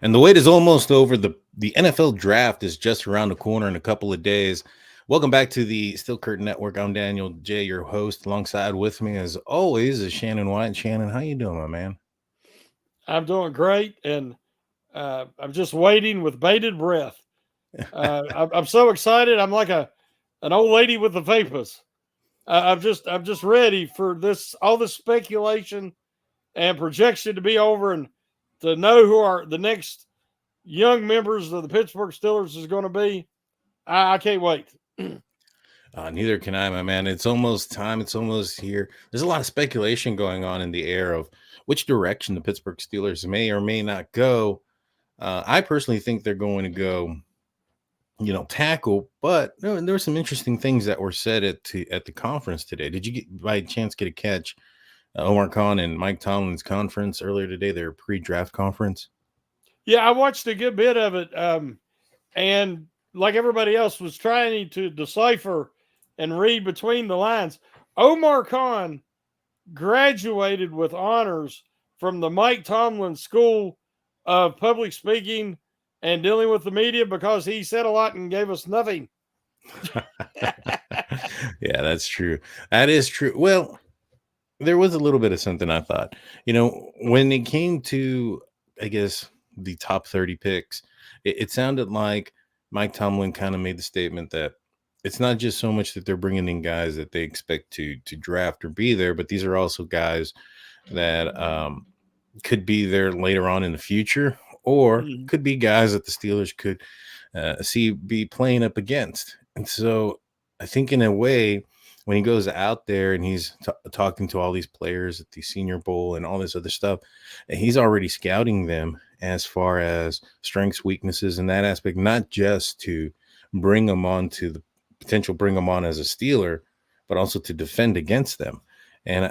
And the wait is almost over. The NFL draft is just around the corner in a couple of days. Welcome back to the Steel Curtain Network. I'm Daniel J, your host. Alongside with me, as always, is Shannon White. Shannon, how you doing, my man? I'm doing great, and I'm just waiting with bated breath. I'm so excited. I'm like an old lady with the vapors. I'm just ready for this all this speculation and projection to be over, and to know who our the next young members of the Pittsburgh Steelers is going to be. I can't wait. Neither can I, my man. It's almost time. It's almost here. There's a lot of speculation going on in the air of which direction the Pittsburgh Steelers may or may not go. I personally think they're going to go, tackle. But there were some interesting things that were said at the conference today. Did you by chance get a catch Omar Khan and Mike Tomlin's conference earlier today? Their pre-draft conference. Yeah, I watched a good bit of it, and like everybody else, was trying to decipher and read between the lines. Omar Khan graduated with honors from the Mike Tomlin School of Public Speaking and Dealing with the Media because he said a lot and gave us nothing. Yeah, that's true. That is true. Well, there was a little bit of something I thought. When it came to, I guess, the top 30 picks, it sounded like Mike Tomlin kind of made the statement that it's not just so much that they're bringing in guys that they expect to draft or be there, but these are also guys that could be there later on in the future, or Mhm. could be guys that the Steelers could see be playing up against. And so I think in a way, when he goes out there and he's talking to all these players at the Senior Bowl and all this other stuff, and he's already scouting them as far as strengths, weaknesses, and that aspect, not just to bring them on to the potential, bring them on as a Steeler, but also to defend against them. And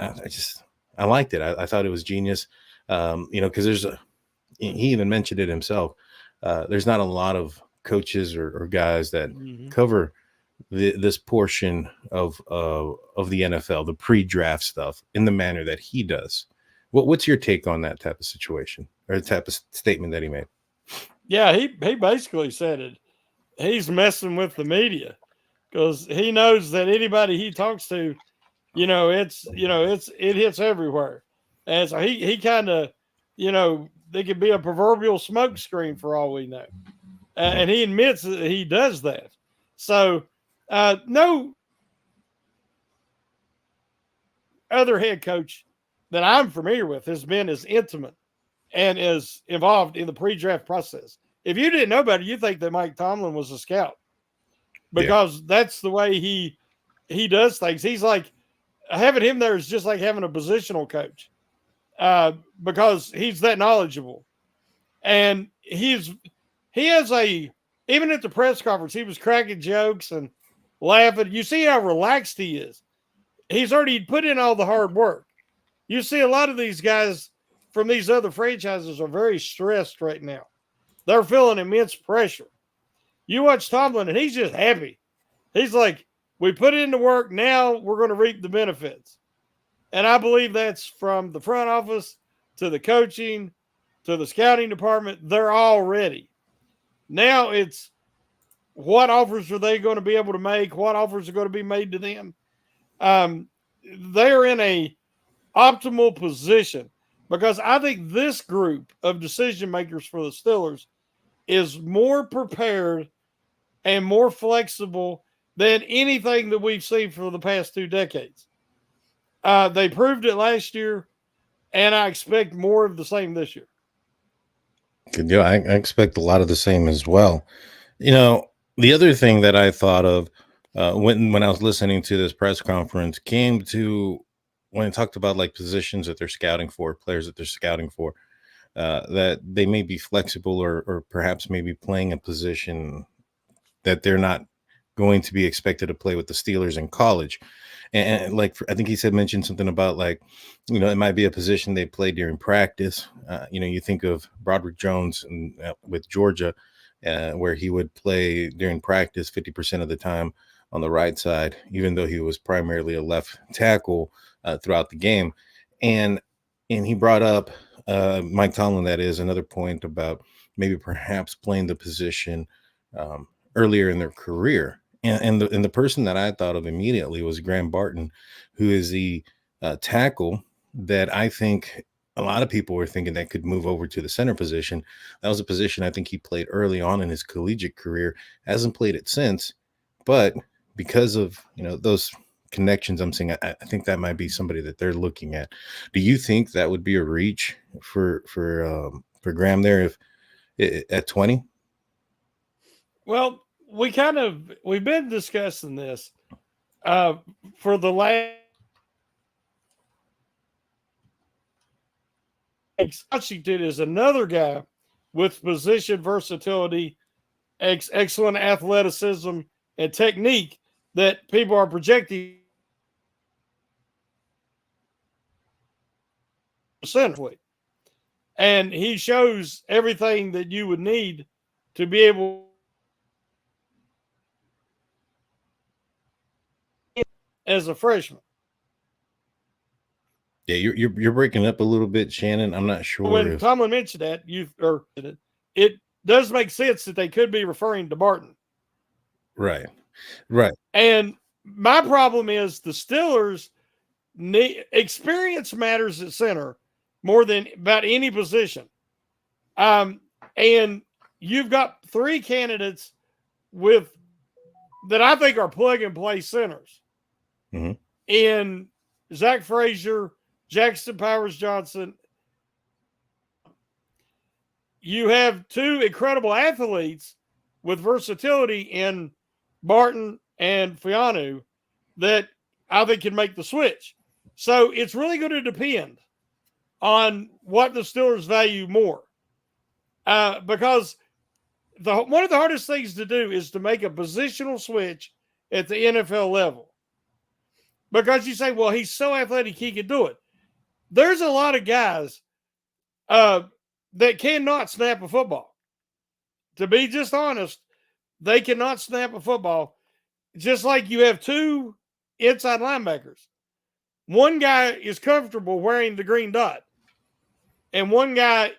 I liked it. I thought it was genius. Because he even mentioned it himself. There's not a lot of coaches or guys that Mhm. cover this portion of the NFL, the pre-draft stuff, in the manner that he does. What's your take on that type of situation or the type of statement that he made? Yeah, he basically said it. He's messing with the media because he knows that anybody he talks to, it hits everywhere, and so he kind of, they could be a proverbial smoke screen for all we know, and he admits that he does that. So, no other head coach that I'm familiar with has been as intimate and as involved in the pre-draft process. If you didn't know about it, you think that Mike Tomlin was a scout Yeah. because that's the way he does things. He's like, having him there is just like having a positional coach, because he's that knowledgeable, and he has a even at the press conference he was cracking jokes and laughing. You see how relaxed he is. He's already put in all the hard work. You see a lot of these guys from these other franchises are very stressed right now. They're feeling immense pressure. You watch Tomlin and he's just happy. He's like, we put in the work, now we're going to reap the benefits. And I believe that's from the front office to the coaching to the scouting department. They're all ready. Now it's what offers are they going to be able to make? What offers are going to be made to them? Um, they're in a optimal position because I think this group of decision makers for the Steelers is more prepared and more flexible than anything that we've seen for the past 2 decades. They proved it last year, and I expect more of the same this year. Good deal. I expect a lot of the same as well. You know, the other thing that I thought of when I was listening to this press conference came to when it talked about like positions that they're scouting for, players that they're scouting for, that they may be flexible or perhaps maybe playing a position that they're not going to be expected to play with the Steelers in college. And like I think he said mentioned something about like, it might be a position they play during practice. You think of Broderick Jones with Georgia, where he would play during practice 50% of the time on the right side, even though he was primarily a left tackle throughout the game. And and he brought up Mike Tomlin. That is another point about maybe perhaps playing the position um, earlier in their career. And the person that I thought of immediately was Graham Barton, who is the tackle that I think a lot of people were thinking that could move over to the center position. That was a position I think he played early on in his collegiate career. Hasn't played it since, but because of those connections I'm seeing, I think that might be somebody that they're looking at. Do you think that would be a reach for Graham there if at 20? Well, we've been discussing this uh, for the last. Washington is another guy with position versatility, excellent athleticism, and technique that people are projecting center. And he shows everything that you would need to be able as a freshman. Yeah, you're breaking up a little bit, Shannon. I'm not sure When if Tomlin mentioned that, it does make sense that they could be referring to Barton. right, right. And my problem is the Steelers experience matters at center more than about any position. And you've got three candidates with that I think are plug and play centers Mm-hmm. in Zach Frasier, Jackson Powers Johnson. You have two incredible athletes with versatility in Barton and Fianu that I think can make the switch. So it's really going to depend on what the Steelers value more. Because one of the hardest things to do is to make a positional switch at the NFL level. Because you say, well, he's so athletic, he can do it. There's a lot of guys that cannot snap a football. To be just honest, they cannot snap a football. Just like you have two inside linebackers. One guy is comfortable wearing the green dot, and one guy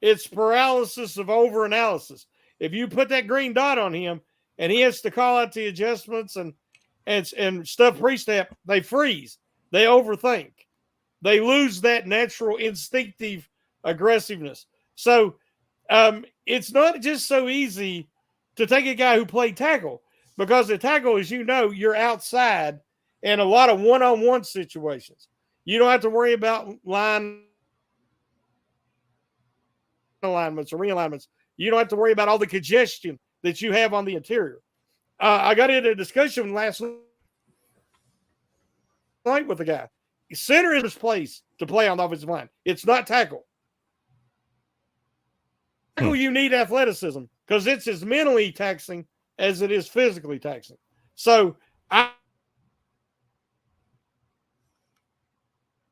it's paralysis of overanalysis. If you put that green dot on him and he has to call out the adjustments and stuff pre-snap, they freeze. They overthink. They lose that natural instinctive aggressiveness. So it's not just so easy to take a guy who played tackle, because the tackle, as you know, you're outside in a lot of one-on-one situations. You don't have to worry about line alignments or realignments. You don't have to worry about all the congestion that you have on the interior. I got into a discussion last night with a guy. Center is his place to play on the offensive line. It's not tackle. Tackle, you need athleticism because it's as mentally taxing as it is physically taxing. So I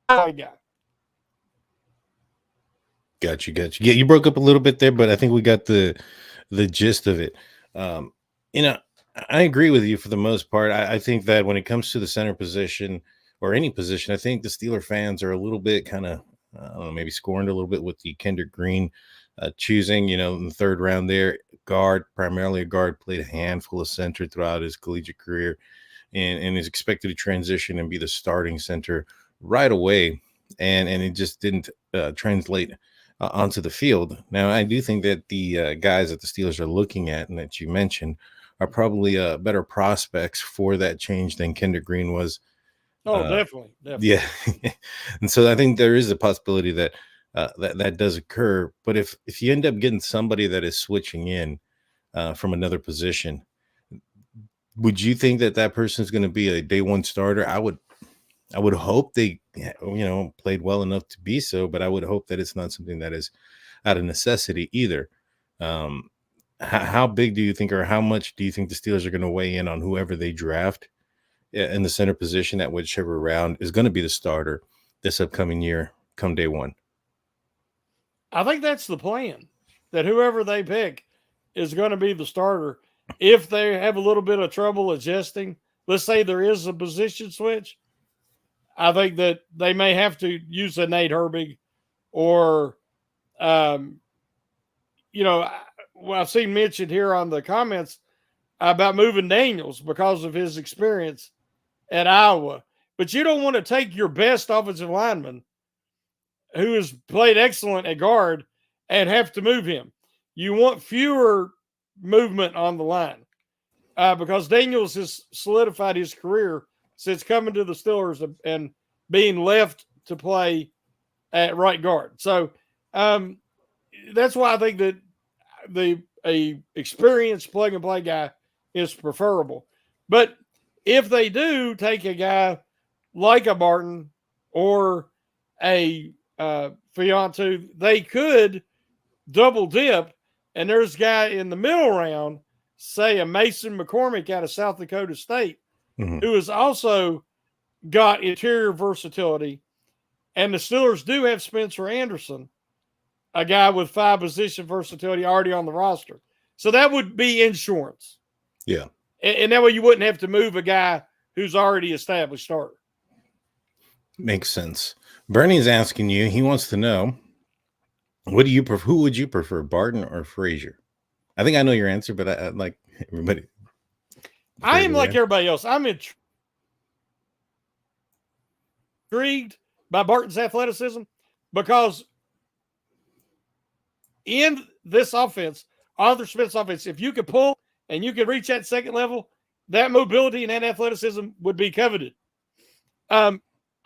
got. Got you. Yeah, you broke up a little bit there, but I think we got the gist of it. Um, you know, I agree with you for the most part. I think that when it comes to the center position or any position, I think the Steeler fans are a little bit kind of, I don't know, maybe scorned a little bit with the Kendrick Green choosing, in the third round there. Primarily a guard, played a handful of center throughout his collegiate career and is expected to transition and be the starting center right away. And it just didn't translate onto the field. Now, I do think that the guys that the Steelers are looking at and that you mentioned are probably better prospects for that change than Kendrick Green was. Oh, definitely. Yeah. And so I think there is a possibility that that does occur. But if you end up getting somebody that is switching in from another position, would you think that person is going to be a day one starter? I would hope they, played well enough to be so, but I would hope that it's not something that is out of necessity either. How big do you think, or how much do you think the Steelers are going to weigh in on whoever they draft in the center position at whichever round is going to be the starter this upcoming year come day one? I think that's the plan, that whoever they pick is going to be the starter. If they have a little bit of trouble adjusting, let's say there is a position switch, I think that they may have to use a Nate Herbig or, um, I've seen mentioned here on the comments about moving Daniels because of his experience at Iowa. But you don't want to take your best offensive lineman who has played excellent at guard and have to move him. You want fewer movement on the line because Daniels has solidified his career since coming to the Steelers and being left to play at right guard. So that's why I think that a experienced plug and play guy is preferable. But if they do take a guy like a Barton or a Fiantu, they could double dip. And there's a guy in the middle round, say a Mason McCormick out of South Dakota State, who has also got interior versatility. And the Steelers do have Spencer Anderson, a guy with 5 position versatility already on the roster. So that would be insurance. Yeah. And that way you wouldn't have to move a guy who's already established starter. Makes sense. Bernie's asking you, he wants to know, what do you prefer? Who would you prefer, Barton or Frasier? I think I know your answer, but I'd like everybody. I am like everybody else. I'm intrigued by Barton's athleticism because in this offense, Arthur Smith's offense, if you could pull and you could reach that second level, that mobility and that athleticism would be coveted.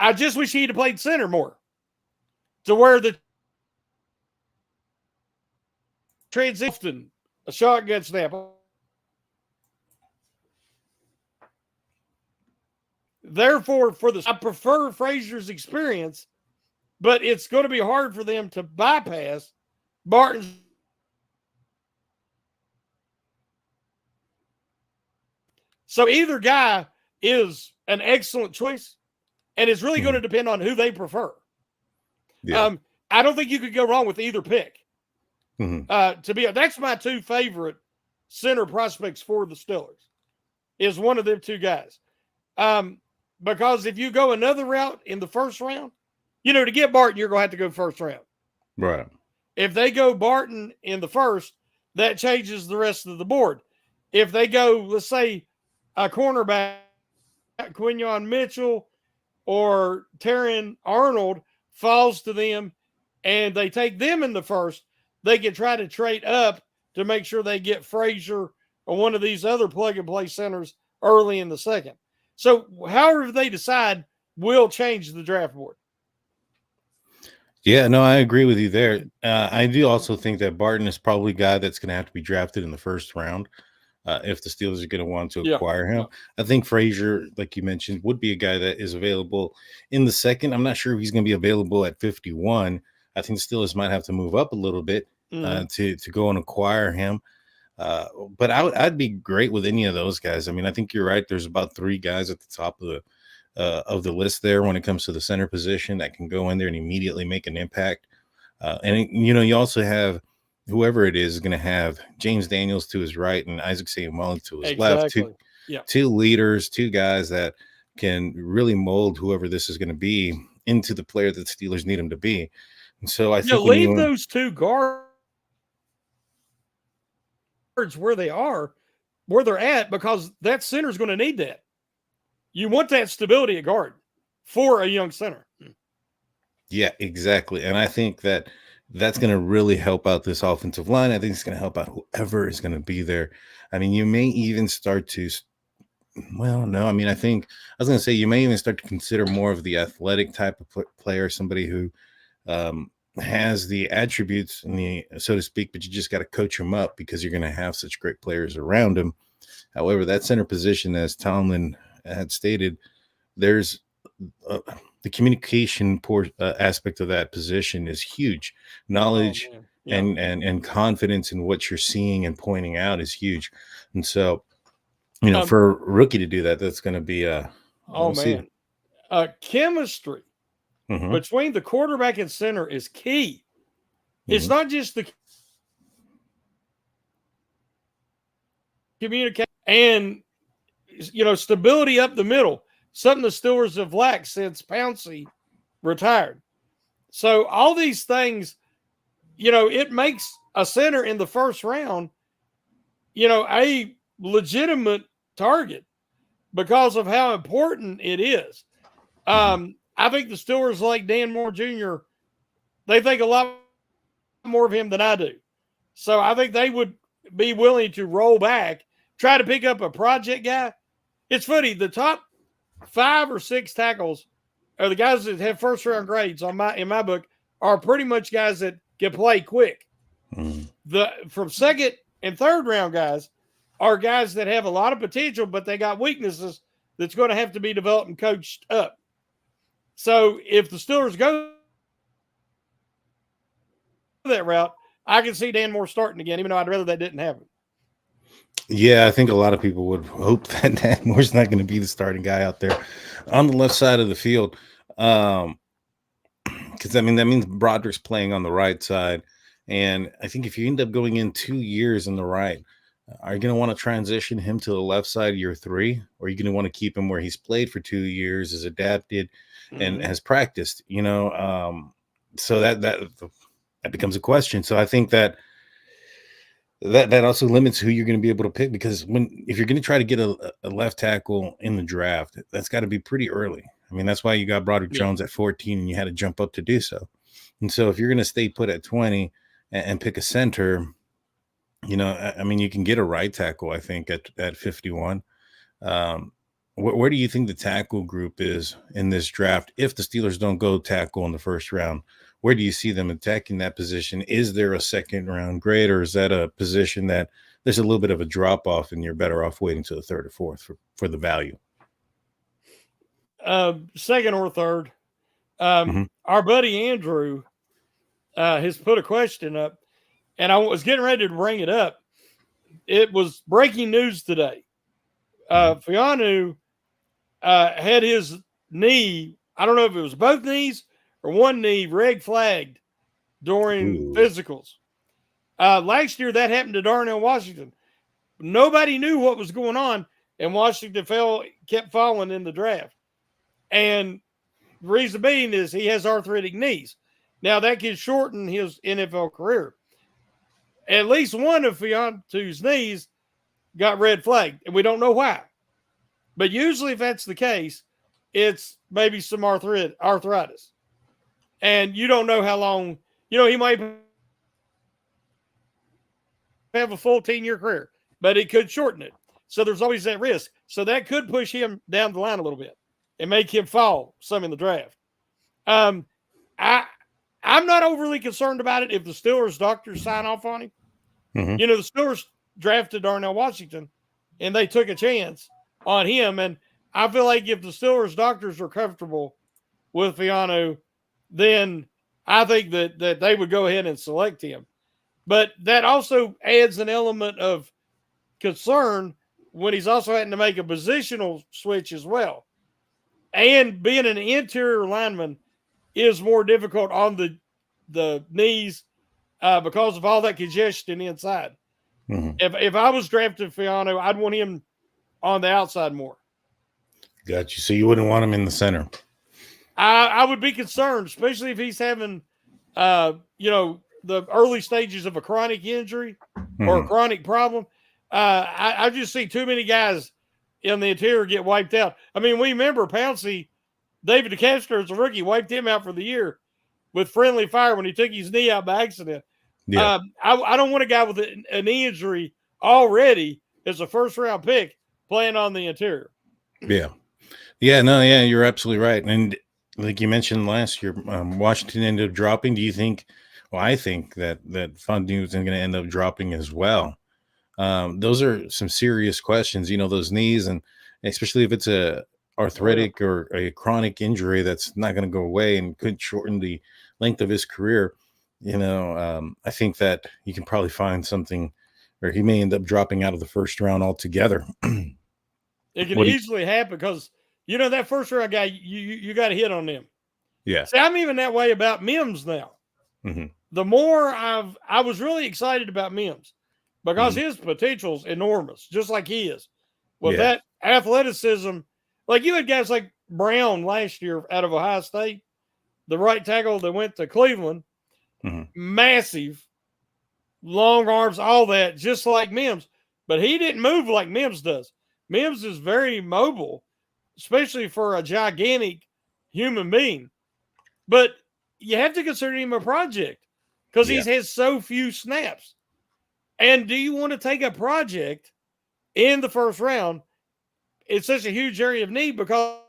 I just wish he'd have played center more to where the transition, a shotgun snap. Therefore, I prefer Frasier's experience, but it's going to be hard for them to bypass Barton's. So either guy is an excellent choice, and it's really going to depend on who they prefer. Yeah. I don't think you could go wrong with either pick. That's my 2 favorite center prospects for the Steelers, is one of them 2 guys. Because if you go another route in the first round, to get Barton, you're going to have to go first round. Right. If they go Barton in the first, that changes the rest of the board. If they go, let's say, a cornerback, Quinyon Mitchell or Terran Arnold falls to them and they take them in the first, they can try to trade up to make sure they get Frasier or one of these other plug-and-play centers early in the second. So however they decide will change the draft board. Yeah, no, I agree with you there. I do also think that Barton is probably a guy that's going to have to be drafted in the first round if the Steelers are going to want to acquire him. I think Frasier, like you mentioned, would be a guy that is available in the second. I'm not sure if he's going to be available at 51. I think the Steelers might have to move up a little bit to go and acquire him. But I'd be great with any of those guys. I mean, I think you're right. There's about 3 guys at the top of the list there when it comes to the center position that can go in there and immediately make an impact. You also have whoever it is going to have James Daniels to his right and Isaac Seumalo to his left. 2 leaders, 2 guys that can really mold whoever this is going to be into the player that the Steelers need him to be. And so I think leave those 2 guards where they're at, because that center is going to need that. You want that stability at guard for a young center. Yeah, exactly. And I think that's going to really help out this offensive line. I think it's going to help out whoever is going to be there. I mean, you may even start to, I think I was going to say you may even start to consider more of the athletic type of player, somebody who has the attributes, so to speak, but you just got to coach him up because you're going to have such great players around him. However, that center position, as Tomlin had stated, there's the communication aspect of that position is huge. Knowledge and confidence in what you're seeing and pointing out is huge. And so, for a rookie to do that, that's going to be chemistry between the quarterback and center is key. It's not just the communication and stability up the middle. something the Steelers have lacked since Pouncey retired. So all these things, it makes a center in the first round, a legitimate target because of how important it is. I think the Steelers like Dan Moore Jr. They think a lot more of him than I do. So I think they would be willing to roll back, try to pick up a project guy. It's funny, the top 5 or 6 tackles are the guys that have first round grades in my book are pretty much guys that can play quick. From second and third round guys are guys that have a lot of potential, but they got weaknesses that's going to have to be developed and coached up. So if the Steelers go that route, I can see Dan Moore starting again, even though I'd rather that didn't happen. Yeah, I think a lot of people would hope that Dan Moore's not going to be the starting guy out there on the left side of the field. Because, that means Broderick's playing on the right side. And I think if you end up going in 2 years in the right, are you going to want to transition him to the left side year 3? Or are you going to want to keep him where he's played for 2 years, is adapted, and has practiced, so that becomes a question. So I think that also limits who you're going to be able to pick, because if you're going to try to get a left tackle in the draft, that's got to be pretty early. I mean, that's why you got Broderick Jones at 14 and you had to jump up to do so. And so if you're going to stay put at 20 and pick a center, you can get a right tackle, I think, at 51. Where do you think the tackle group is in this draft? If the Steelers don't go tackle in the first round, where do you see them attacking that position? Is there a second round grade, or is that a position that there's a little bit of a drop off and you're better off waiting to the third or fourth for the value? Second or third. Our buddy Andrew has put a question up, and I was getting ready to bring it up. It was breaking news today. Fianu had his knee, I don't know if it was both knees or one knee, red flagged during physicals. Last year, that happened to Darnell Washington. Nobody knew what was going on, and Washington kept falling in the draft. And the reason being is he has arthritic knees. Now, that can shorten his NFL career. At least one of Fianu's knees got red flagged, and we don't know why. But usually, if that's the case, it's maybe some arthritis. And you don't know how long, he might have a full 10-year career, but it could shorten it. So there's always that risk. So that could push him down the line a little bit and make him fall some in the draft. I'm not overly concerned about it if the Steelers doctors sign off on him. The Steelers drafted Darnell Washington, and they took a chance on him. And I feel like if the Steelers doctors are comfortable with Fianu, then I think that they would go ahead and select him. But that also adds an element of concern when he's also having to make a positional switch as well. And being an interior lineman is more difficult on the knees because of all that congestion inside. If I was drafting Fianu, I'd want him on the outside more. Got you. So you wouldn't want him in the center? I would be concerned, especially if he's having, the early stages of a chronic injury or a chronic problem. I just see too many guys in the interior get wiped out. I mean, we remember Pouncey, David DeCastro as a rookie, wiped him out for the year with friendly fire when he took his knee out by accident. Yeah. I don't want a guy with a knee injury already as a first-round pick playing on the interior. Yeah. Yeah, you're absolutely right. And like you mentioned last year, Washington ended up dropping. Do you think – well, I think that Fondue is going to end up dropping as well. Those are some serious questions, those knees, and especially if it's a arthritic or a chronic injury that's not going to go away and could shorten the length of his career. I think that you can probably find something, or he may end up dropping out of the first round altogether. It can easily happen because, that first round guy, you got to hit on them. Yeah. See, I'm even that way about Mims now. The more I was really excited about Mims because his potential's enormous, just like he is. With that athleticism, Like you had guys like Brown last year out of Ohio State, the right tackle that went to Cleveland, massive, long arms, all that, just like Mims. But he didn't move like Mims does. Mims is very mobile, especially for a gigantic human being. But you have to consider him a project because he's had so few snaps. And do you want to take a project in the first round? It's such a huge area of need because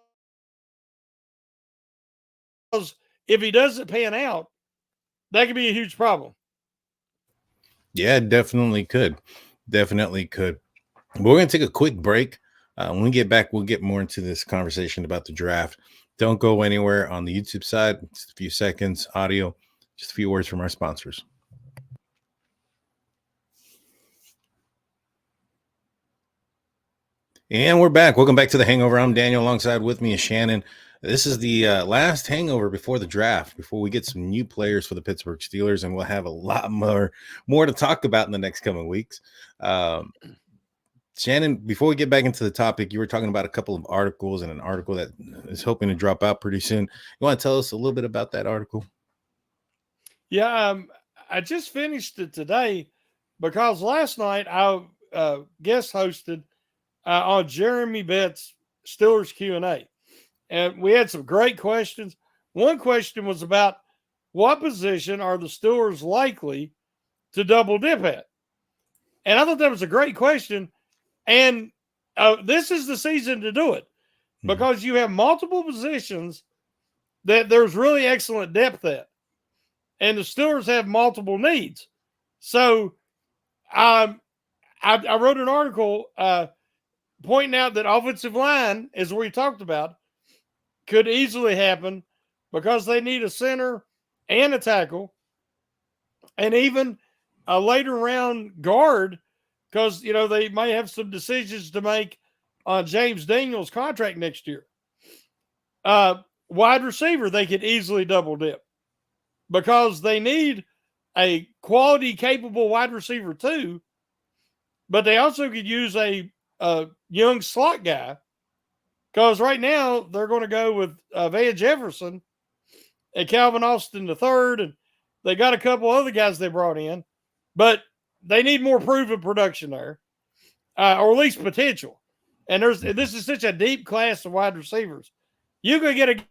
if he doesn't pan out, that could be a huge problem. Yeah, definitely could. Definitely could. But we're going to take a quick break. When we get back, we'll get more into this conversation about the draft. Don't go anywhere on the YouTube side. Just a few seconds, audio, just a few words from our sponsors. And we're back. Welcome back to the Hangover. I'm Daniel. Alongside with me is Shannon. This is the last hangover before the draft, before we get some new players for the Pittsburgh Steelers, and we'll have a lot more to talk about in the next coming weeks. Shannon, before we get back into the topic, you were talking about a couple of articles and an article that is hoping to drop out pretty soon. You want to tell us a little bit about that article? Yeah, I just finished it today because last night I guest hosted on Jeremy Bett's Steelers Q&A. And we had some great questions. One question was about what position are the Steelers likely to double dip at? And I thought that was a great question. And this is the season to do it because you have multiple positions that there's really excellent depth at. And the Steelers have multiple needs. So I wrote an article pointing out that offensive line, as we talked about, could easily happen because they need a center and a tackle and even a later round guard because, you know, they may have some decisions to make on James Daniels' contract next year. Wide receiver, they could easily double dip because they need a quality, capable wide receiver too, but they also could use a young slot guy. Because right now they're going to go with Van Jefferson and Calvin Austin III, and they got a couple other guys they brought in, but they need more proven production there, or at least potential. And this is such a deep class of wide receivers. You could get a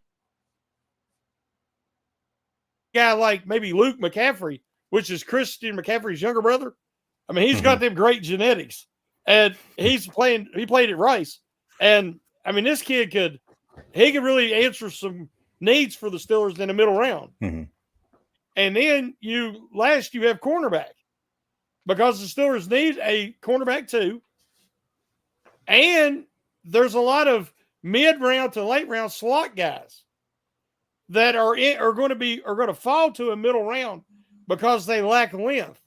guy like maybe Luke McCaffrey, which is Christian McCaffrey's younger brother. I mean, he's got them great genetics, and he played at Rice, and I mean, this kid could really answer some needs for the Steelers in the middle round. And then you have cornerback because the Steelers need a cornerback too. And there's a lot of mid-round to late round slot guys that are going to fall to a middle round because they lack length.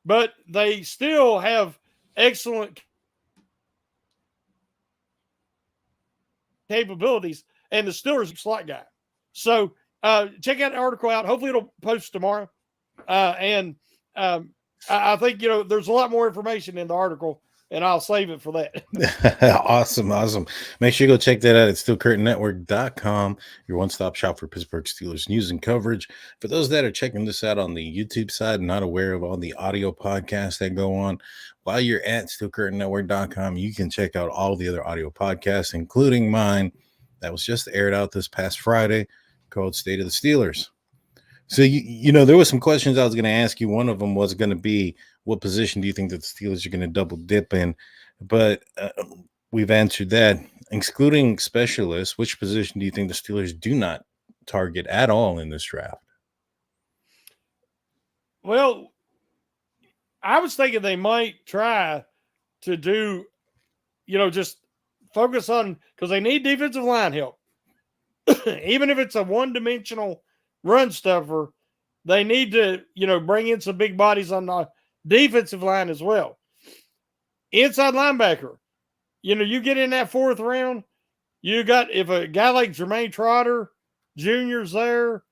But they still have excellent capabilities, and the Steelers slot guy. So check out the article out. Hopefully it'll post tomorrow. I think, you know, there's a lot more information in the article, and I'll save it for that. Awesome. Make sure you go check that out at SteelCurtainNetwork.com, your one-stop shop for Pittsburgh Steelers news and coverage. For those that are checking this out on the YouTube side and not aware of all the audio podcasts that go on, while you're at SteelCurtainNetwork.com, you can check out all the other audio podcasts, including mine that was just aired out this past Friday called State of the Steelers. So, you know, there were some questions I was going to ask you. One of them was going to be, what position do you think that the Steelers are going to double dip in? But we've answered that. Excluding specialists, which position do you think the Steelers do not target at all in this draft? Well, I was thinking they might try to do, you know, just focus on, because they need defensive line help. Even if it's a one-dimensional run stuffer, they need to, you know, bring in some big bodies on the defensive line as well. Inside linebacker, you know, you get in that fourth round, you got, if a guy like Jermaine Trotter Jr.'s there,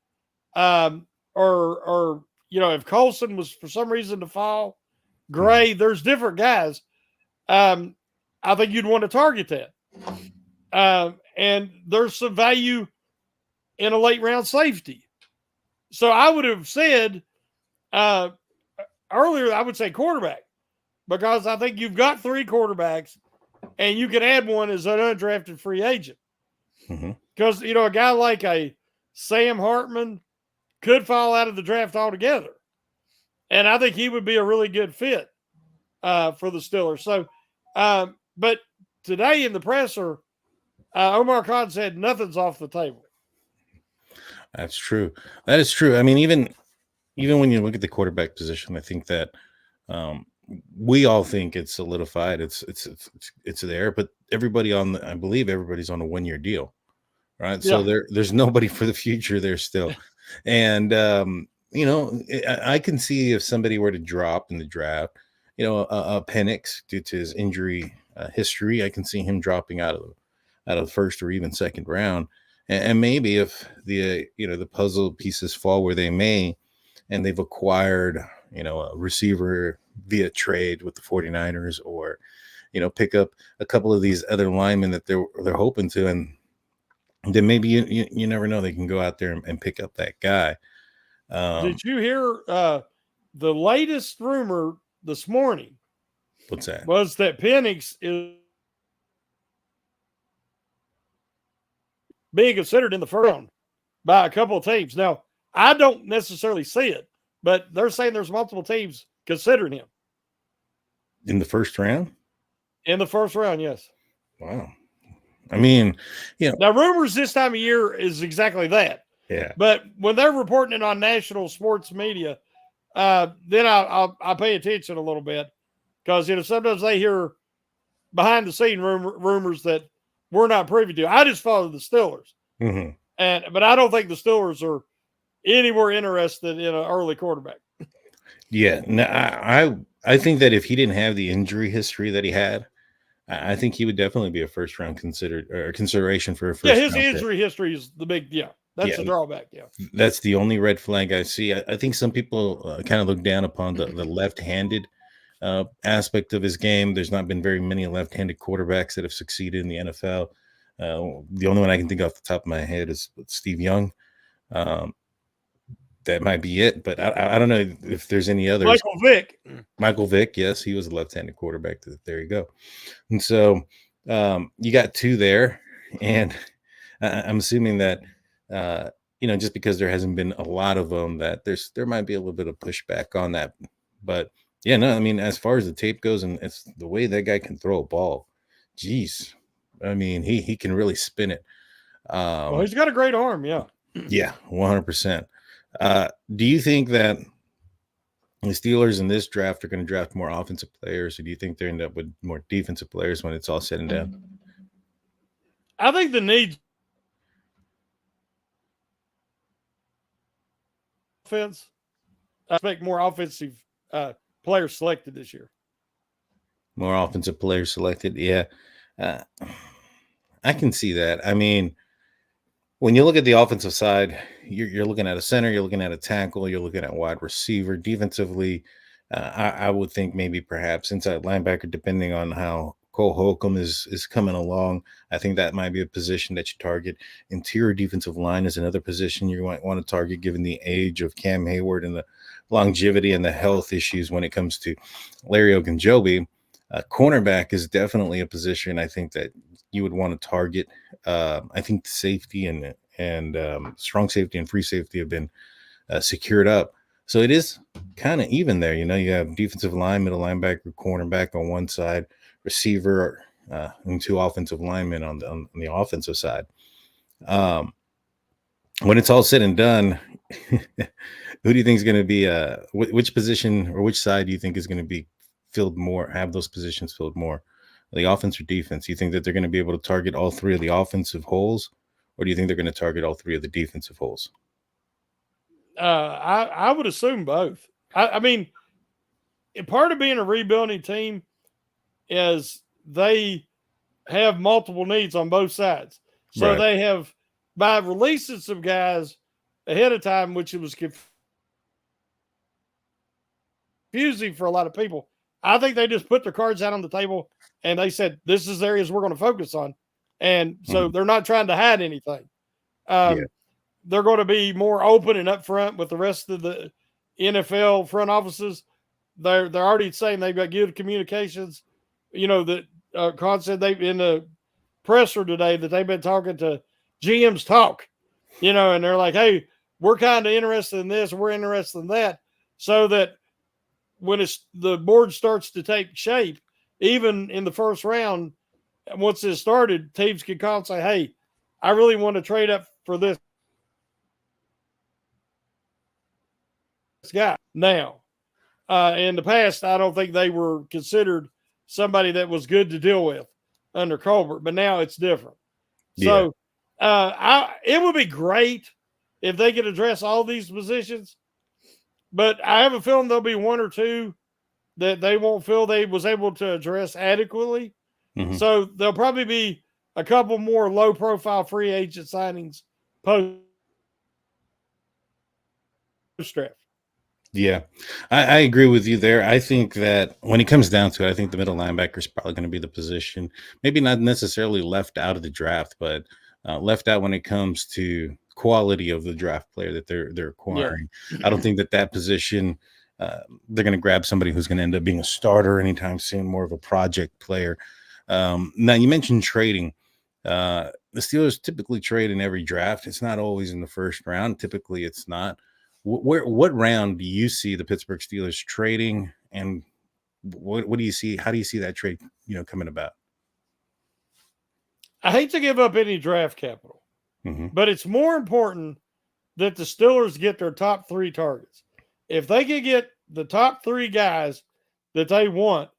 or you know, if Colson was for some reason to fall, Gray, there's different guys. I think you'd want to target that. And there's some value in a late round safety. So I would have said uh, earlier, I would say quarterback, because I think you've got 3 quarterbacks and you can add one as an undrafted free agent. Because, a guy like a Sam Hartman could fall out of the draft altogether. And I think he would be a really good fit for the Steelers. So, but today in the presser, Omar Khan said nothing's off the table. That's true. That is true. I mean, even when you look at the quarterback position, I think that we all think it's solidified. It's there, but everybody I believe everybody's on a 1-year deal, right? Yeah. So there's nobody for the future there still. And I can see if somebody were to drop in the draft, a Penix due to his injury history, I can see him dropping out of the first or even second round. And maybe if the puzzle pieces fall where they may, and they've acquired a receiver via trade with the 49ers, or pick up a couple of these other linemen that they're hoping to, and then maybe you never know, they can go out there and pick up that guy. Did you hear the latest rumor this morning? What's that? Was that Penix is being considered in the first round by a couple of teams. Now, I don't necessarily see it, but they're saying there's multiple teams considering him. In the first round? In the first round, yes. Wow. I mean, now rumors this time of year is exactly that. Yeah. But when they're reporting it on national sports media, then I'll pay attention a little bit, because sometimes they hear behind the scene rumors that we're not privy to. I just follow the Steelers, but I don't think the Steelers are anywhere interested in an early quarterback. Yeah, no, I think that if he didn't have the injury history that he had, I think he would definitely be a first round consideration for a first. Yeah, his injury history is the big. Yeah, that's the drawback. Yeah, that's the only red flag I see. I think some people kind of look down upon the left-handed aspect of his game. There's not been very many left-handed quarterbacks that have succeeded in the NFL. The only one I can think off the top of my head is Steve Young. That might be it, but I don't know if there's any others. Michael Vick, yes, he was a left-handed quarterback. There you go. And so you got 2 there, and I'm assuming that just because there hasn't been a lot of them, that there might be a little bit of pushback on that. But yeah, no, I mean, as far as the tape goes, and it's the way that guy can throw a ball, geez, I mean, he can really spin it. Well, he's got a great arm, yeah. Yeah, 100%. Do you think that the Steelers in this draft are going to draft more offensive players, or do you think they end up with more defensive players when it's all said and done? I think the needs offense. I expect more offensive players selected this year. More offensive players selected, yeah. I can see that. I mean, when you look at the offensive side, you're looking at a center, you're looking at a tackle, you're looking at wide receiver. Defensively, I would think maybe perhaps inside linebacker, depending on how Cole Holcomb is coming along. I think that might be a position that you target. Interior defensive line is another position you might want to target, given the age of Cam Hayward and the longevity and the health issues when it comes to Larry Ogunjobi. Cornerback is definitely a position I think that you would want to target. I think the safety and strong safety and free safety have been secured up. So it is kind of even there. You have defensive line, middle linebacker, cornerback on one side, receiver, and 2 offensive linemen on the offensive side. When it's all said and done, who do you think is going to be which position or which side do you think is going to be filled more, have those positions filled more? The offense or defense? You think that they're going to be able to target all 3 of the offensive holes, or do you think they're going to target all 3 of the defensive holes? I would assume both. I mean, part of being a rebuilding team is they have multiple needs on both sides. So they have, by releasing some guys ahead of time, which it was confusing for a lot of people, I think they just put their cards out on the table and they said, this is areas we're going to focus on. And so they're not trying to hide anything. Yeah. They're going to be more open and upfront with the rest of the NFL front offices. They're already saying they've got good communications. That Con said they in the presser today that they've been talking to GMs talk, and they're like, hey, we're kind of interested in this, we're interested in that, so that when the board starts to take shape, even in the first round, once it started, teams can call and say, hey, I really want to trade up for this guy now. In the past, I don't think they were considered somebody that was good to deal with under Colbert, but now it's different. So it would be great if they could address all these positions, but I have a feeling there'll be one or two that they won't feel they was able to address adequately. Mm-hmm. So there'll probably be a couple more low-profile free agent signings post-draft. Yeah, I agree with you there. I think that when it comes down to it, I think the middle linebacker is probably going to be the position, maybe not necessarily left out of the draft, but left out when it comes to quality of the draft player that they're acquiring. Yeah. I don't think that position, they're going to grab somebody who's going to end up being a starter anytime soon, more of a project player. Now, you mentioned trading. The Steelers typically trade in every draft. It's not always in the first round. Typically, it's not. What round do you see the Pittsburgh Steelers trading, and what do you see? How do you see that trade, coming about? I hate to give up any draft capital, but it's more important that the Steelers get their top 3 targets. If they can get the top 3 guys that they want,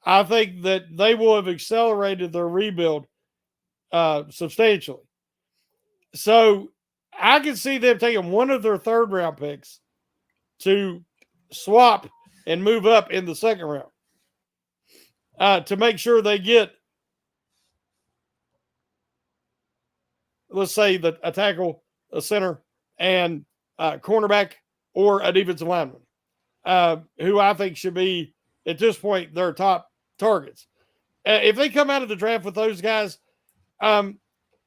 I think that they will have accelerated their rebuild substantially. So I can see them taking one of their third-round picks to swap and move up in the second round to make sure they get, let's say, a tackle, a center, and a cornerback or a defensive lineman, who I think should be, at this point, their top targets. If they come out of the draft with those guys, but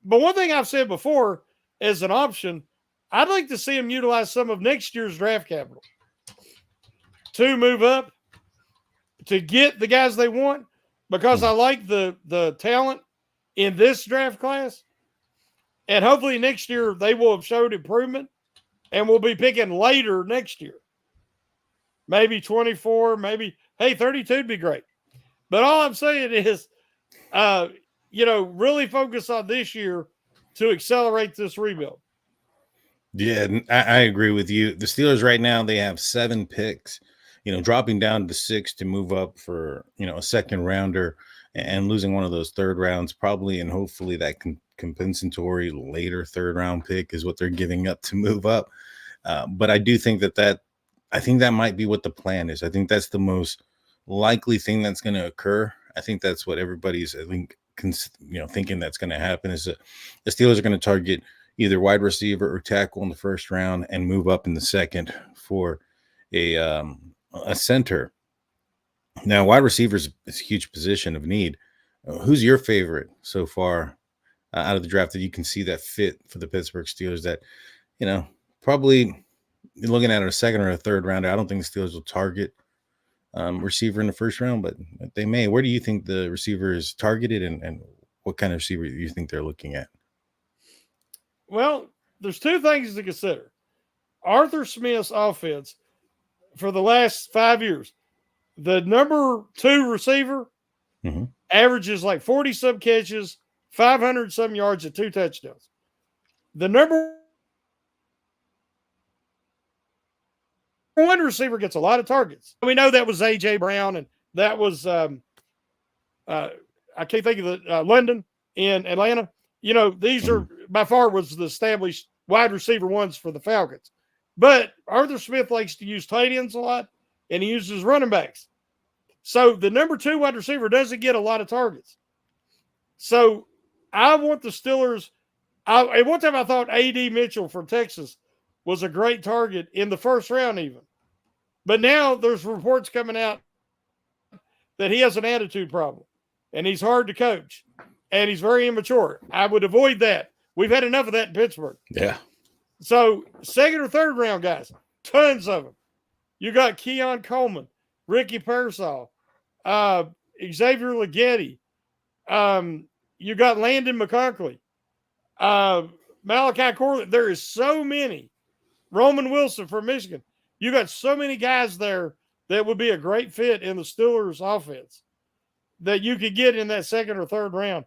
one thing I've said before, as an option, I'd like to see them utilize some of next year's draft capital to move up, to get the guys they want, because I like the talent in this draft class. And hopefully next year they will have showed improvement and we'll be picking later next year. Maybe 24, maybe, 32 would be great. But all I'm saying is, really focus on this year to accelerate this rebuild. Yeah, I agree with you. The Steelers right now, they have 7 picks, dropping down to 6 to move up for, a second rounder and losing one of those third rounds probably, and hopefully that compensatory later third round pick is what they're giving up to move up. But I do think I think that might be what the plan is. I think that's the most likely thing that's going to occur. I think that's what everybody's, thinking that's going to happen, is that the Steelers are going to target either wide receiver or tackle in the first round and move up in the second for a center. Now, wide receiver is a huge position of need. Who's your favorite so far out of the draft that you can see that fit for the Pittsburgh Steelers that, probably looking at a second or a third rounder? I don't think the Steelers will target receiver in the first round, but they may. Where do you think the receiver is targeted, and what kind of receiver do you think they're looking at? Well, there's 2 things to consider. Arthur Smith's offense for the last 5 years, the number 2 receiver averages like 40-some catches, 500-some yards, and 2 touchdowns. The number 1 receiver gets a lot of targets. We know that was A.J. Brown, and that was, I can't think of the London in Atlanta. These are by far was the established wide receiver ones for the Falcons. But Arthur Smith likes to use tight ends a lot, and he uses running backs. So the number 2 wide receiver doesn't get a lot of targets. So I want the Steelers. At one time I thought A.D. Mitchell from Texas was a great target in the first round even. But now there's reports coming out that he has an attitude problem and he's hard to coach. and he's very immature. I would avoid that. We've had enough of that in Pittsburgh. Yeah. So second or third round guys, tons of them. You got Keon Coleman, Ricky Pearsall, Xavier Leggetti. You got Landon McConkley, Malachi Corley. There is so many. Roman Wilson from Michigan. You got so many guys there that would be a great fit in the Steelers offense that you could get in that second or third round.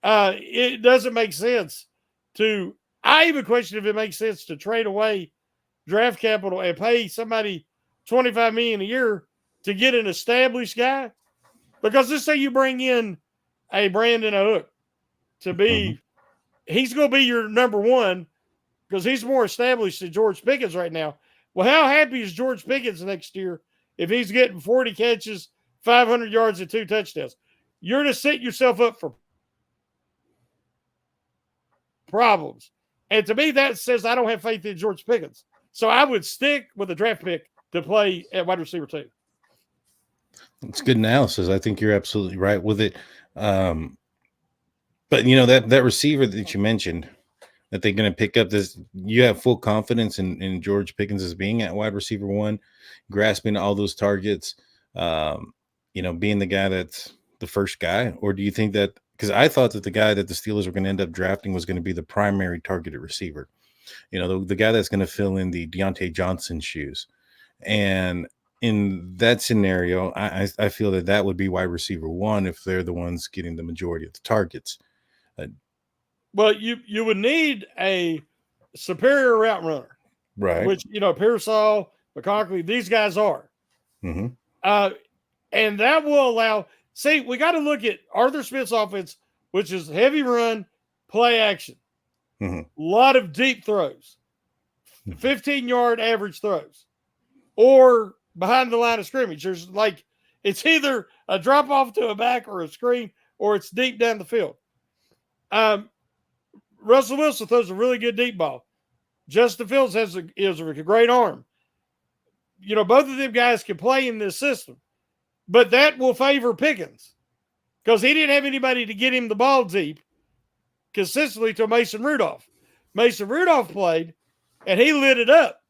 It doesn't make sense to, I even question if it makes sense to trade away draft capital and pay somebody $25 million a year to get an established guy. Because let's say you bring in a Brandon Ayuk to be, he's going to be your number one because he's more established than George Pickens right now. Well, how happy is George Pickens next year if he's getting 40 catches, 500 yards, and 2 touchdowns? You're to set yourself up for problems. And to me, that says I don't have faith in George Pickens. So I would stick with a draft pick to play at wide receiver 2. It's good analysis. I think you're absolutely right with it. But that receiver that you mentioned that they're going to pick up, this, you have full confidence in George Pickens as being at wide receiver 1, grasping all those targets, being the guy that's the first guy? Or do you think that, because I thought that the guy that the Steelers were going to end up drafting was going to be the primary targeted receiver, the guy that's going to fill in the Deontay Johnson shoes. And in that scenario, I feel that would be wide receiver 1 if they're the ones getting the majority of the targets. Well, you would need a superior route runner, right? Which Pearsall, McConkley, these guys are, and that will allow. See, we got to look at Arthur Smith's offense, which is heavy run, play action, a lot of deep throws, 15-yard average throws, or behind the line of scrimmage. There's it's either a drop off to a back or a screen, or it's deep down the field. Russell Wilson throws a really good deep ball. Justin Fields is a great arm. Both of them guys can play in this system, but that will favor Pickens because he didn't have anybody to get him the ball deep consistently till Mason Rudolph. Mason Rudolph played, and he lit it up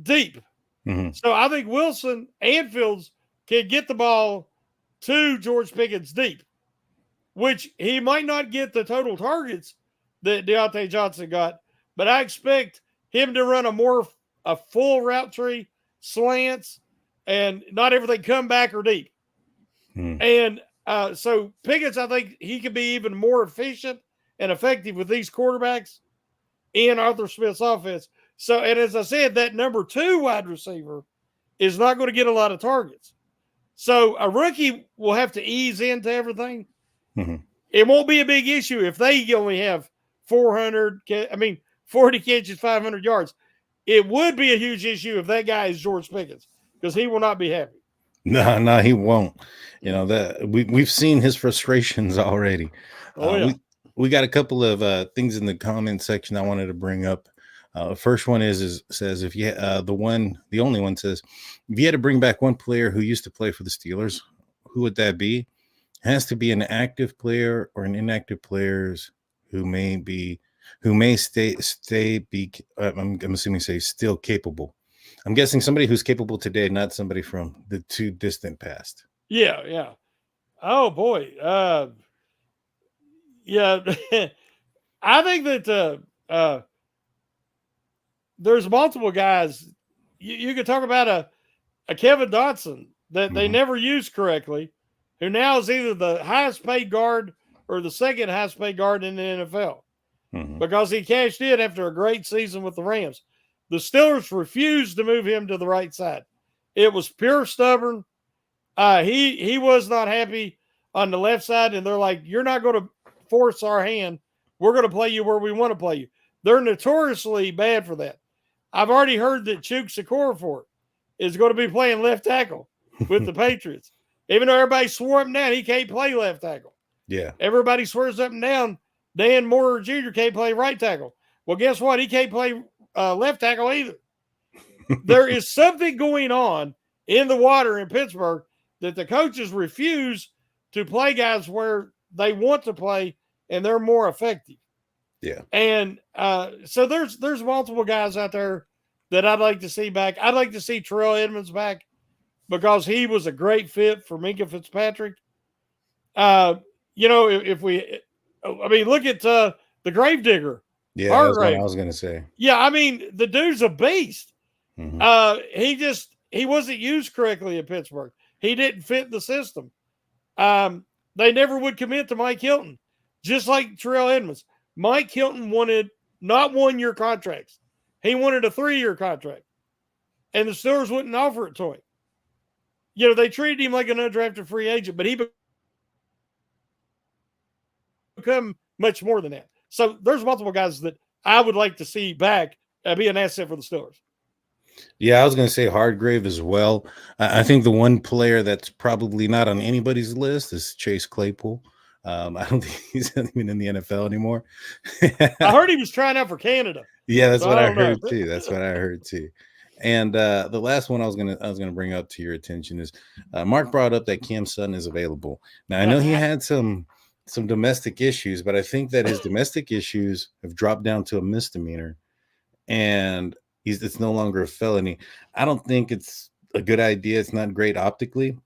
deep. So I think Wilson and Fields can get the ball to George Pickens deep, which he might not get the total targets that Deontay Johnson got, but I expect him to run a full route tree, slants, and not everything come back or deep. And so Pickens, I think he could be even more efficient and effective with these quarterbacks in Arthur Smith's offense. So, and as I said, that number 2 wide receiver is not going to get a lot of targets. So a rookie will have to ease into everything. It won't be a big issue if they only have 40 catches, 500 yards. It would be a huge issue if that guy is George Pickens because he will not be happy. No, he won't. That we've seen his frustrations already. We got a couple of things in the comment section I wanted to bring up. First one says if you the only one says if you had to bring back one player who used to play for the Steelers, who would that be? It has to be an active player or an inactive players who may stay I'm assuming still capable. I'm guessing somebody who's capable today, not somebody from the too distant past. Yeah. Oh boy. Yeah. I think that there's multiple guys. You could talk about a Kevin Dotson that they never used correctly, who now is either the highest paid guard or the second highest paid guard in the NFL because he cashed in after a great season with the Rams. The Steelers refused to move him to the right side. It was pure stubborn. He was not happy on the left side, and they're like, you're not going to force our hand. We're going to play you where we want to play you. They're notoriously bad for that. I've already heard that Chuk Okorafor is going to be playing left tackle with the Patriots. Even though everybody swore up and down he can't play left tackle. Yeah. Everybody swears up and down Dan Moore Jr. can't play right tackle. Well, guess what? He can't play left tackle either. There is something going on in the water in Pittsburgh that the coaches refuse to play guys where they want to play and they're more effective. Yeah. And so there's multiple guys out there that I'd like to see back. I'd like to see Terrell Edmonds back because he was a great fit for Minka Fitzpatrick. If we, I mean, look at the Gravedigger. Yeah, that's what I was gonna say. Yeah, I mean, the dude's a beast. Mm-hmm. He wasn't used correctly in Pittsburgh. He didn't fit the system. They never would commit to Mike Hilton, just like Terrell Edmonds. Mike Hilton wanted not 1 year contracts. He wanted a 3-year contract. And the Steelers wouldn't offer it to him. They treated him like an undrafted free agent, but he become much more than that. So there's multiple guys that I would like to see back be an asset for the Steelers. Yeah, I was going to say Hardgrave as well. I think the one player that's probably not on anybody's list is Chase Claypool. I don't think he's even in the NFL anymore. I heard he was trying out for Canada. Yeah, that's what I heard too. That's what I heard too. And the last one I was gonna bring up to your attention is Mark brought up that Cam Sutton is available. Now I know he had some domestic issues, but I think that his domestic issues have dropped down to a misdemeanor, and it's no longer a felony. I don't think it's a good idea. It's not great optically.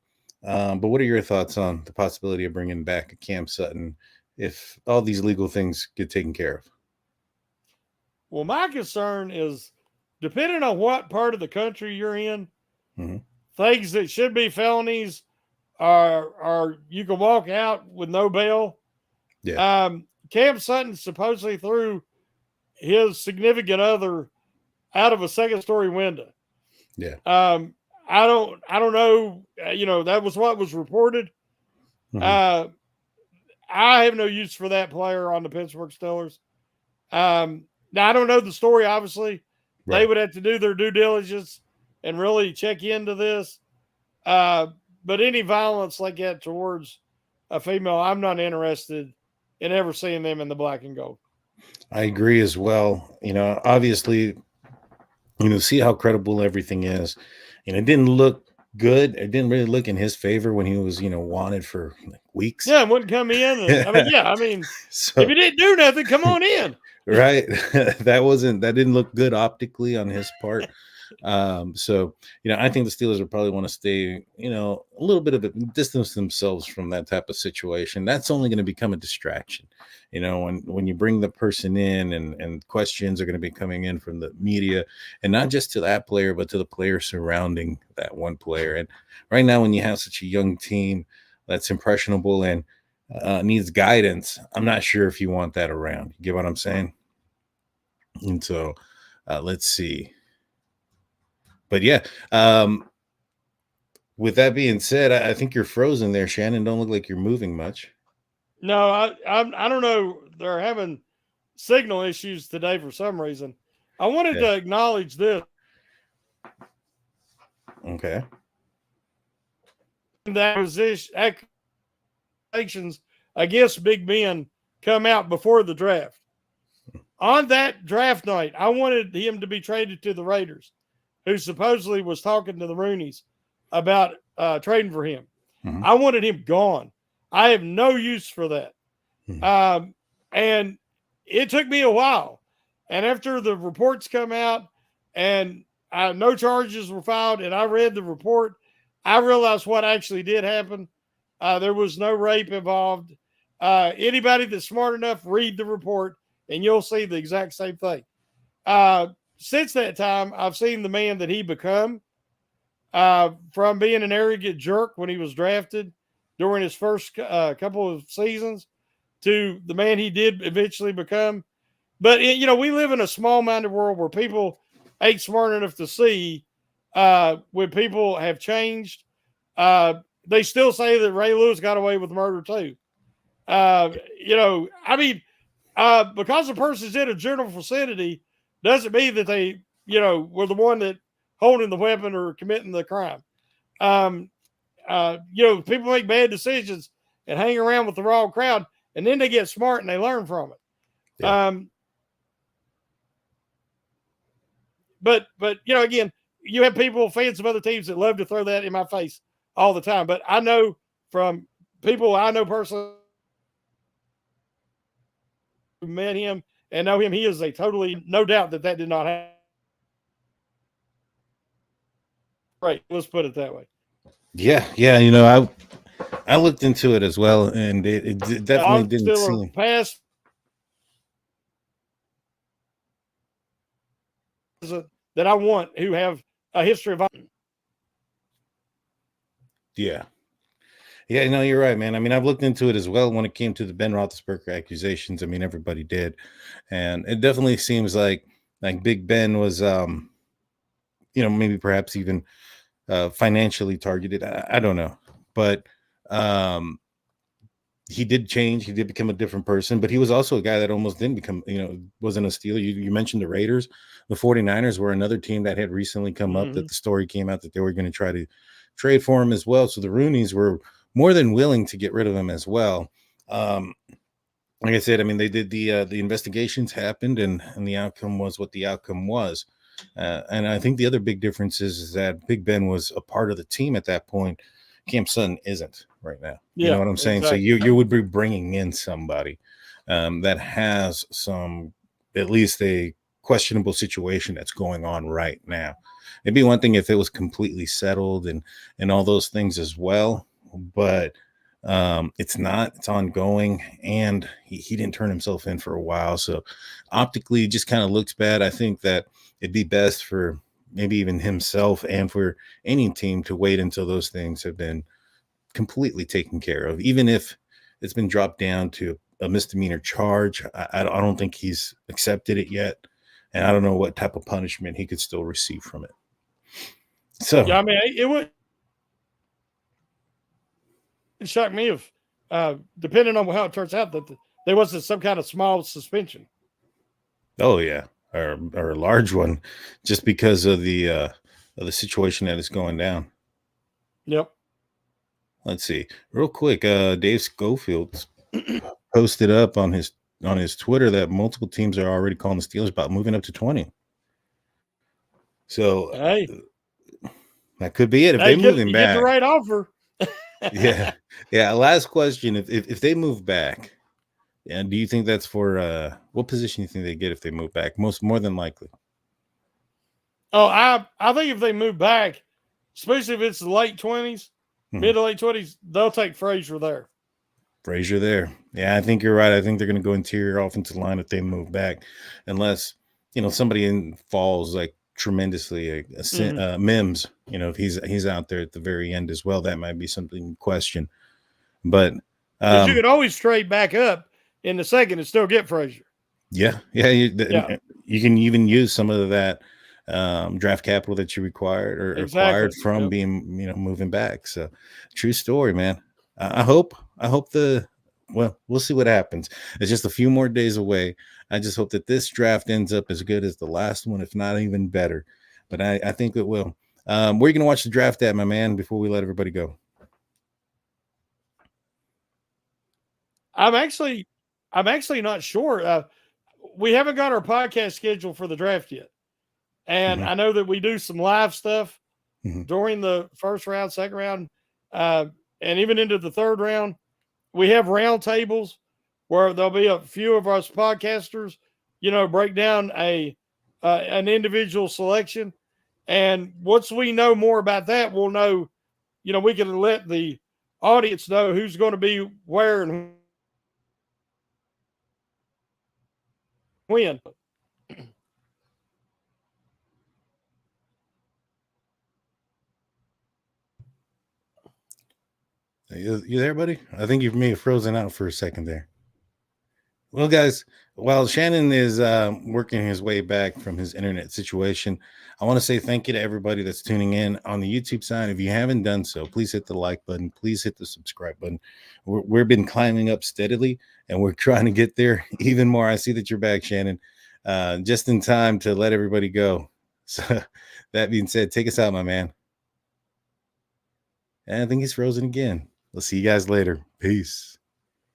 But what are your thoughts on the possibility of bringing back a Cam Sutton if all these legal things get taken care of? Well, my concern is, depending on what part of the country you're in, things that should be felonies are you can walk out with no bail. Yeah. Cam Sutton supposedly threw his significant other out of a second-story window. Yeah. I don't know. That was what was reported. I have no use for that player on the Pittsburgh Steelers. Now I don't know the story. Obviously, They would have to do their due diligence and really check into this. But any violence like that towards a female, I'm not interested in ever seeing them in the black and gold. I agree as well. Obviously, see how credible everything is. And it didn't look good. It didn't really look in his favor when he was, wanted for weeks. Yeah, wouldn't come in. So, if he didn't do nothing, come on in. Right. That didn't look good optically on his part. So, I think the Steelers would probably want to stay, a little bit of a distance themselves from that type of situation. That's only going to become a distraction. When you bring the person in and questions are going to be coming in from the media, and not just to that player, but to the player surrounding that one player. And right now, when you have such a young team that's impressionable and needs guidance, I'm not sure if you want that around. You get what I'm saying? And so let's see. But yeah, with that being said, I think you're frozen there, Shannon. Don't look like you're moving much. No, I don't know. They're having signal issues today for some reason. I wanted to acknowledge this. Okay. That accusations against Big Ben come out before the draft. On that draft night, I wanted him to be traded to the Raiders, who supposedly was talking to the Rooneys about trading for him. I wanted him gone. I have no use for that. And it took me a while. And after the reports come out and no charges were filed and I read the report, I realized what actually did happen. There was no rape involved. Anybody that's smart enough, read the report and you'll see the exact same thing. Since that time, I've seen the man that he become, from being an arrogant jerk when he was drafted during his first couple of seasons to the man he did eventually become. But, we live in a small-minded world where people ain't smart enough to see when people have changed. They still say that Ray Lewis got away with murder too. Because a person's in a general vicinity doesn't mean that they, were the one that holding the weapon or committing the crime. People make bad decisions and hang around with the wrong crowd, and then they get smart and they learn from it. Yeah. But again, you have people, fans of other teams that love to throw that in my face all the time. But I know from people I know personally met him and know him, he is a totally, no doubt that did not happen. Right. Let's put it that way. Yeah. I looked into it as well, and it definitely didn't seem. Past that I want who have a history of. Yeah. Yeah, no, you're right, man. I mean, I've looked into it as well when it came to the Ben Roethlisberger accusations. I mean, everybody did, and it definitely seems like Big Ben was, maybe perhaps even financially targeted. I don't know, but um, he did change. He did become a different person, but he was also a guy that almost didn't become, wasn't a Steeler. You mentioned the Raiders. The 49ers were another team that had recently come up that the story came out that they were going to try to trade for him as well. So the Rooneys were more than willing to get rid of him as well. Like I said, I mean, they did the investigations happened, and the outcome was what the outcome was. And I think the other big difference is that Big Ben was a part of the team at that point. Cam Sutton isn't right now. You know what I'm saying? Exactly. So you would be bringing in somebody that has some, at least a questionable situation that's going on right now. It'd be one thing if it was completely settled and all those things as well, but it's not. It's ongoing, and he didn't turn himself in for a while, so optically it just kind of looks bad. I think that it'd be best for maybe even himself and for any team to wait until those things have been completely taken care of, even if it's been dropped down to a misdemeanor charge. I don't think he's accepted it yet, and I don't know what type of punishment he could still receive from it. So yeah, I mean, it would shock me if, depending on how it turns out, that there wasn't some kind of small suspension. Oh yeah, or a large one, just because of the situation that is going down. Yep. Let's see, real quick. Dave Schofield posted up on his Twitter that multiple teams are already calling the Steelers about moving up to 20. So Hey, that could be it if they move him back. Get the right offer. yeah. Last question: if they move back, and do you think that's for what position do you think they get if they move back? More than likely. Oh, I think if they move back, especially if it's the late 20s, mid to late 20s, they'll take Frasier there. Frasier there. Yeah, I think you're right. I think they're going to go interior offensive line if they move back, unless somebody falls like tremendously. Mims, if he's out there at the very end as well, that might be something to question. But you could always trade back up in the second and still get Frasier. Yeah. You can even use some of that draft capital that you acquired from being moving back. So true story, man. I hope we'll see what happens. It's just a few more days away. I just hope that this draft ends up as good as the last one, if not even better. But I think it will. Where are you gonna watch the draft at, my man, before we let everybody go? I'm actually not sure. We haven't got our podcast scheduled for the draft yet. And I know that we do some live stuff during the first round, second round, and even into the third round. We have round tables where there'll be a few of us podcasters, break down an individual selection. And once we know more about that, we'll know, we can let the audience know who's going to be where and when. You there, buddy? I think you've maybe frozen out for a second there. Well, guys, while Shannon is working his way back from his internet situation, I want to say thank you to everybody that's tuning in on the YouTube side. If you haven't done so, please hit the like button. Please hit the subscribe button. We've been climbing up steadily, and we're trying to get there even more. I see that you're back, Shannon, just in time to let everybody go. So that being said, take us out, my man. And I think he's frozen again. We'll see you guys later. Peace.